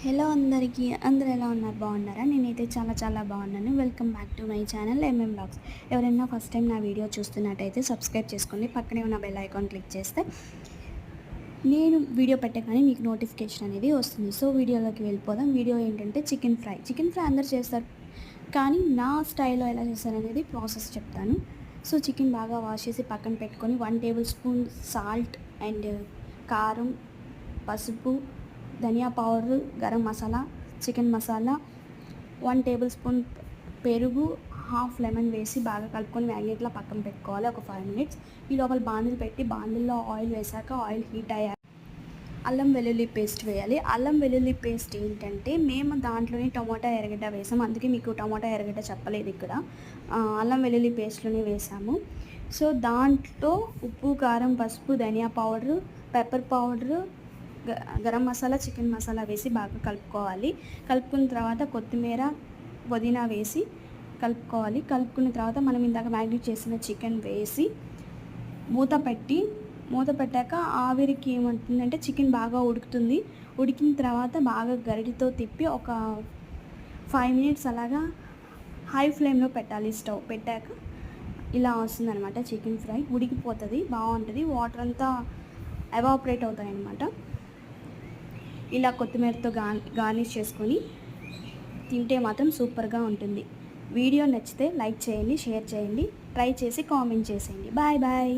Hello అందరికీ అందరూ ఎలా ఉన్నారు బాగున్నారా? నేనైతే చాలా బాగున్నాను. Welcome back to my channel vlogs. ఎవరైనా ఫస్ట్ టైం నా వీడియో చూస్తున్నట్టయితే సబ్స్క్రైబ్ చేసుకోండి. పక్కనే ఉన్న బెల్ ఐకాన్ క్లిక్ చేస్తే నేను వీడియో పెట్టగానే మీకు నోటిఫికేషన్ అనేది వస్తుంది. సో వీడియోలోకి వెళ్ళిపోదాం. వీడియో ఏంటంటే చికెన్ ఫ్రై అందరూ చేస్తారు, కానీ నా స్టైల్లో ఎలా చేస్తారనేది ప్రాసెస్ చెప్తాను. సో చికెన్ బాగా వాష్ చేసి పక్కన పెట్టుకొని 1 టేబుల్ స్పూన్ సాల్ట్ అండ్ కారం, పసుపు, ధనియా powder, garam masala, chicken masala, 1 tablespoon పెరుగు, హాఫ్ లెమన్ వేసి బాగా కలుపుకొని మ్యాగ్నెట్లో పక్కన పెట్టుకోవాలి ఒక 5 మినిట్స్. ఈ లోపల బాండిల్ పెట్టి బాండిల్లో ఆయిల్ వేసాక ఆయిల్ హీట్ అయ్యాక అల్లం వెల్లుల్లి పేస్ట్ వేయాలి. అల్లం వెల్లుల్లి పేస్ట్ ఏంటంటే మేము దాంట్లోనే టమాటా ఎర్రగడ్డ వేసాము, అందుకే మీకు టమాటా ఎర్రగడ్డ చెప్పలేదు ఇక్కడ. అల్లం వెల్లుల్లి పేస్ట్లోనే వేసాము. సో దాంట్లో ఉప్పు, కారం, పసుపు, ధనియా powder, pepper powder, garam masala, chicken masala వేసి బాగా కలుపుకోవాలి. కలుపుకున్న తర్వాత కొత్తిమీర, పుదీనా వేసి కలుపుకోవాలి. కలుపుకున్న తర్వాత మనం ఇందాక మ్యాగ్నేట్ చేసిన చికెన్ వేసి మూత పెట్టాక ఆవిరికి ఏమంటుందంటే చికెన్ బాగా ఉడుకుతుంది. ఉడికిన తర్వాత బాగా గరిటెతో తిప్పి ఒక 5 మినిట్స్ అలాగా హై ఫ్లేమ్లో పెట్టాలి. స్టవ్ పెట్టాక ఇలా వస్తుంది అనమాట. చికెన్ ఫ్రై ఉడికిపోతుంది, బాగుంటుంది, వాటర్ అంతా ఎవాపరేట్ అవుతాయి అన్నమాట. ఇలా కొత్తిమీరతో గార్నిష్ చేసుకొని తింటే మాత్రం సూపర్గా ఉంటుంది. వీడియో నచ్చితే లైక్ చేయండి, షేర్ చేయండి, ట్రై చేసి కామెంట్ చేసేయండి. Bye bye.